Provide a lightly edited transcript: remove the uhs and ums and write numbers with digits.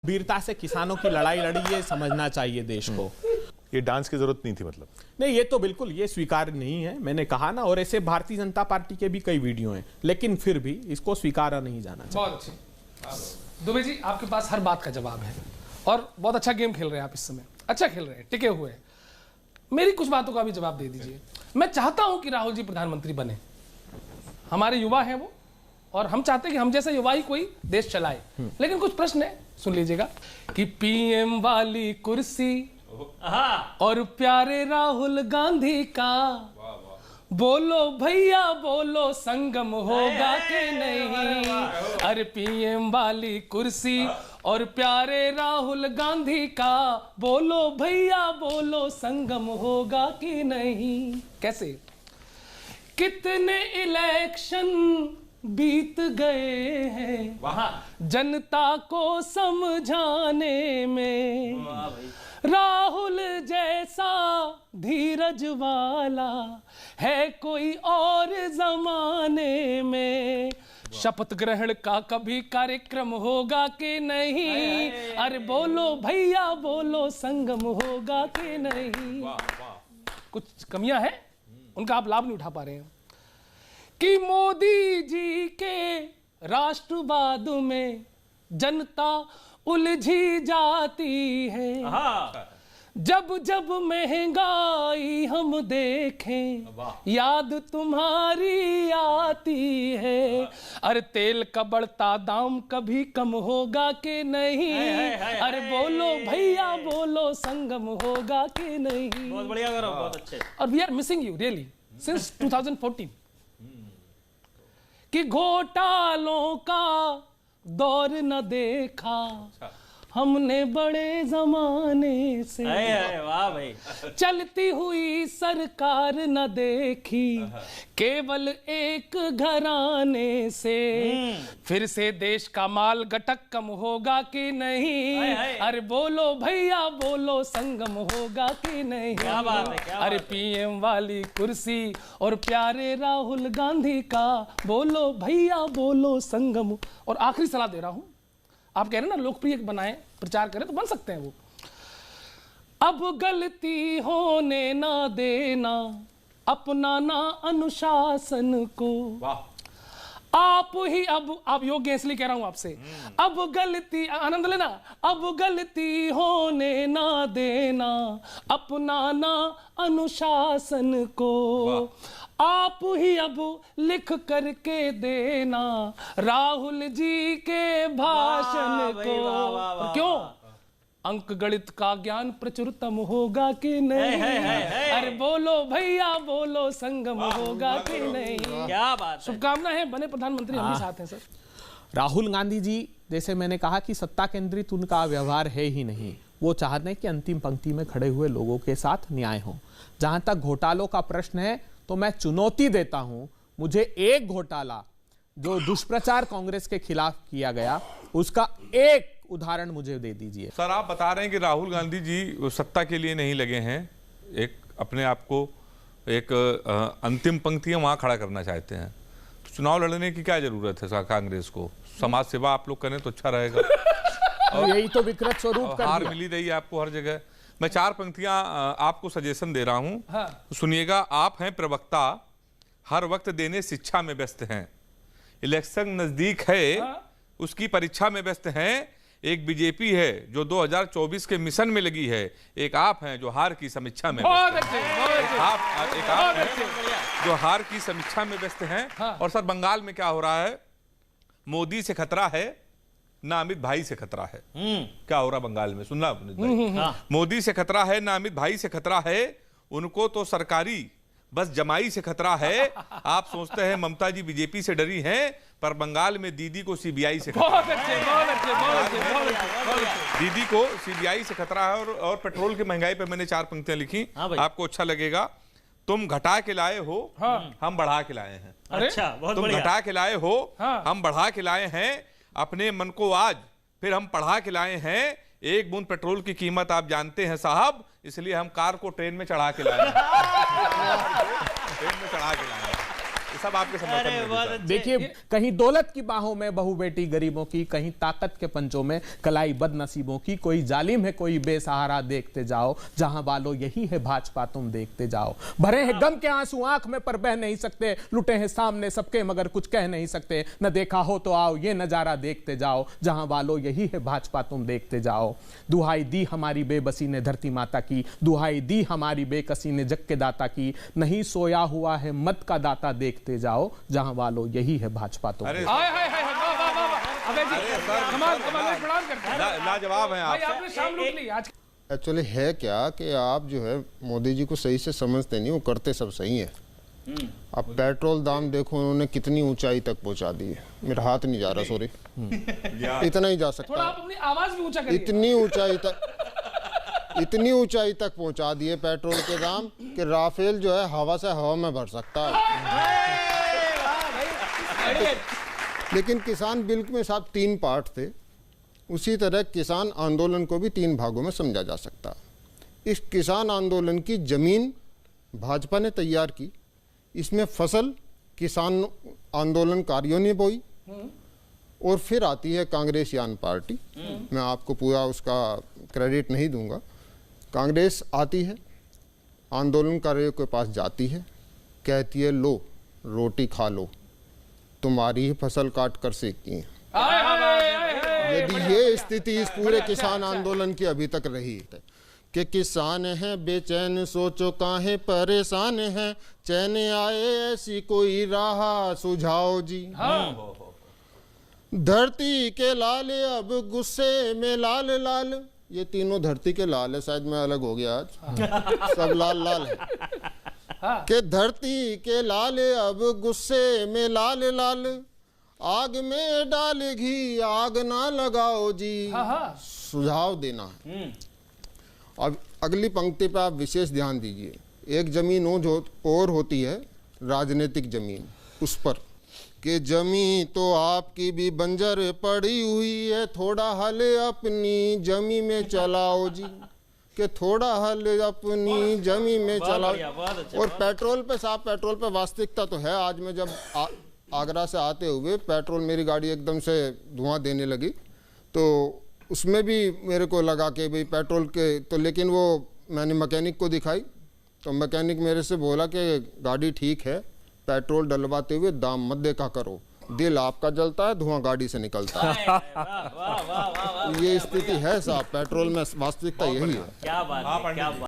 वीरता से किसानों की लड़ाई लड़ी, ये समझना चाहिए देश को। ये डांस की जरूरत नहीं थी मतलब? नहीं, ये तो बिल्कुल ये स्वीकार नहीं है, मैंने कहा ना। और ऐसे भारतीय जनता पार्टी के भी कई वीडियो हैं, लेकिन फिर भी इसको स्वीकारा नहीं जाना चाहिए। बहुत अच्छे दुबे जी, आपके पास हर बात का जवाब है और बहुत अच्छा गेम खेल रहे हैं आप इस समय, अच्छा खेल रहे हैं, टिके हुए हैं। मेरी कुछ बातों का भी जवाब दे दीजिए। मैं चाहता हूं कि राहुल जी प्रधानमंत्री बने, हमारे युवा हैं वो, और हम चाहते हैं कि हम जैसा युवा ही कोई देश चलाए। लेकिन कुछ प्रश्न है, सुन लीजिएगा कि पीएम वाली कुर्सी और प्यारे राहुल गांधी का, बोलो भैया बोलो संगम होगा कि नहीं। अरे पीएम वाली कुर्सी और प्यारे राहुल गांधी का, बोलो भैया बोलो संगम होगा कि नहीं। कैसे? कितने इलेक्शन बीत गए हैं जनता को समझाने में, राहुल जैसा धीरज वाला है कोई और जमाने में। शपथ ग्रहण का कभी कार्यक्रम होगा कि नहीं। अरे बोलो भैया बोलो संगम होगा कि नहीं। कुछ कमियां हैं, उनका आप लाभ नहीं उठा पा रहे हैं। कि मोदी जी के राष्ट्रवाद में जनता उलझी जाती है, जब जब महंगाई हम देखें याद तुम्हारी आती है। अरे तेल का बढ़ता दाम कभी कम होगा कि नहीं। अरे बोलो भैया बोलो संगम होगा कि नहीं। बहुत बढ़िया करो, बहुत अच्छे। और we are missing you really since 2014। कि घोटालों का दौर न देखा हमने बड़े जमाने से, वाह भाई। चलती हुई सरकार न देखी केवल एक घराने से। फिर से देश का माल घटक कम होगा कि नहीं। अरे बोलो भैया बोलो संगम होगा कि नहीं। क्या बात है, क्या अरे पीएम वाली कुर्सी और प्यारे राहुल गांधी का, बोलो भैया बोलो संगम। और आखिरी सलाह दे रहा हूं, आप कह रहे हैं ना लोकप्रिय बनाएं, प्रचार करें, तो बन सकते हैं वो। अब गलती होने ना देना, अपनाना अनुशासन को। आप ही अब आप योग्य हैं इसलिए कह रहा हूं आपसे। अब गलती, आनंद लेना, अब गलती होने ना देना, अपनाना अनुशासन को। आप ही अब लिख करके देना राहुल जी के भाषण को। क्यों? अंक गणित का ज्ञान प्रचुरतम होगा कि नहीं। अरे बोलो भैया बोलो संगम होगा कि नहीं। क्या बात। शुभकामना है, बने प्रधानमंत्री, हम भी साथ हैं सर। राहुल गांधी जी, जैसे मैंने कहा कि सत्ता केंद्रित उनका व्यवहार है ही नहीं। वो चाहते हैं कि अंतिम पंक्ति में खड़े हुए लोगों के साथ न्याय हो। जहां तक घोटालों का प्रश्न है, तो मैं चुनौती देता हूं, मुझे एक घोटाला जो दुष्प्रचार कांग्रेस के खिलाफ किया गया, उसका एक उदाहरण मुझे दे दीजिए। सर, आप बता रहे हैं कि राहुल गांधी जी सत्ता के लिए नहीं लगे हैं, एक अपने आप को एक अंतिम पंक्ति में वहां खड़ा करना चाहते हैं। तो चुनाव लड़ने की क्या जरूरत है कांग्रेस को? समाज सेवा आप लोग करें तो अच्छा रहेगा। और यही तो विकृत स्वरूप हार मिली रही है आपको हर जगह। मैं 4 पंक्तियां आपको सजेशन दे रहा हूं, सुनिएगा। आप हैं प्रवक्ता, हर वक्त देने शिक्षा में व्यस्त हैं, इलेक्शन नजदीक है उसकी परीक्षा में व्यस्त हैं। एक बीजेपी है जो 2024 के मिशन में लगी है, एक आप हैं जो हार की समीक्षा में व्यस्त हैं। आप जो हार की समीक्षा में व्यस्त हैं। और सर, बंगाल में क्या हो रहा है? मोदी से खतरा है ना अमित भाई से खतरा है। क्या हो रहा बंगाल में, सुनना आपने? मोदी से खतरा है ना अमित भाई से खतरा है, उनको तो सरकारी बस जमाई से खतरा है। आप सोचते हैं ममता जी बीजेपी से डरी हैं, पर बंगाल में दीदी को सीबीआई से खतरा है। दीदी को सीबीआई से खतरा है। और पेट्रोल की महंगाई पे मैंने 4 पंक्तियां लिखी, आपको अच्छा लगेगा। तुम घटा के लाए हो, हम बढ़ा के लाए हैं। अच्छा, बहुत तुम घटा के लाए हो, हम बढ़ा के लाए हैं। अपने मन को आज फिर हम पढ़ा के लाए हैं। एक बूंद पेट्रोल की कीमत आप जानते हैं साहब, इसलिए हम कार को ट्रेन में चढ़ा के लाए हैं। ट्रेन में चढ़ा के लाए हैं। सब आपके समर्थन अरे में बहुत थे। अच्छे। देखिए, कहीं दौलत की बाहों में बहू बेटी गरीबों की, कहीं ताकत के पंजों में कलाई बदनसीबों की, कोई जालिम है कोई बेसहारा, देखते जाओ जहां वालों यही है भाजपा, तुम देखते जाओ। भरे हैं गम के आंसू आंख में पर बह नहीं सकते, लुटे हैं सामने सबके मगर कुछ कह नहीं सकते, न देखा हो तो आओ ये नजारा देखते जाओ, जहां वालों यही है भाजपा, तुम देखते जाओ। दुहाई दी हमारी बेबसी ने धरती माता की, दुहाई दी हमारी बेकसी ने जग के दाता की, नहीं सोया हुआ है मत का दाता, देखते जाओ जहां वालों यही है भाजपा, तुम अरे हाय हाय हाय, वाह वाह वाह वाह। अबे जी, कमाल कमाल, प्रणाम करते हैं लाजवाब हैं भाई, आप। आपने शाम लूट ली आज। एक्चुअली है क्या कि आप जो है मोदी जी को सही से समझते नहीं, वो करते सब सही है। अब पेट्रोल दाम देखो उन्होंने कितनी ऊंचाई तक पहुंचा दी है। मेरा हाथ नहीं जा रहा, सॉरी, इतना ही जा थोड़ा सकता आप अपनी आवाज भी ऊंचा है। करिए। इतनी ऊंचाई तक पहुंचा दिए पेट्रोल के दाम कि राफेल जो है हवा से हवा में भर सकता है। लेकिन किसान बिल में साहब 3 पार्ट थे, उसी तरह किसान आंदोलन को भी 3 भागों में समझा जा सकता। इस किसान आंदोलन की जमीन भाजपा ने तैयार की, इसमें फसल किसान आंदोलनकारियों ने बोई, और फिर आती है कांग्रेस यान पार्टी। मैं आपको पूरा उसका क्रेडिट नहीं दूंगा। कांग्रेस आती है, आंदोलनकारियों के पास जाती है, कहती है लो रोटी खा लो, तुम्हारी ही फसल काट कर सेकती है। यदि ये स्थिति इस पूरे किसान आंदोलन की अभी तक रही है कि किसान हैं बेचैन सोचो काहे परेशान हैं, चैन आए ऐसी कोई राह सुझाओ जी। धरती के लाल अब गुस्से में लाल लाल, ये तीनों धरती के लाल है, शायद मैं अलग हो गया आज, सब लाल लाल है। कि धरती के लाल अब गुस्से में लाल लाल, आग में डाल घी आग ना लगाओ जी, सुझाव देना है। अब अगली पंक्ति पे आप विशेष ध्यान दीजिए। एक जमीन और होती है राजनीतिक जमीन, उस पर कि जमी तो आपकी भी बंजर पड़ी हुई है, थोड़ा हल अपनी जमी में चलाओ जी, कि थोड़ा हल अपनी जमी में चलाओ। और पेट्रोल पे साहब, पेट्रोल पे वास्तविकता तो है। आज मैं जब आगरा से आते हुए पेट्रोल, मेरी गाड़ी एकदम से धुआं देने लगी, तो उसमें भी मेरे को लगा कि भाई पेट्रोल के तो, लेकिन वो मैंने मैकेनिक को दिखाई तो मैकेनिक मेरे से बोला कि गाड़ी ठीक है, पेट्रोल डलवाते हुए दाम मत देखा करो, दिल आपका जलता है, धुआं गाड़ी से निकलता है। ये स्थिति है साहब, पेट्रोल में वास्तविकता यही है। क्या बात है, क्या बात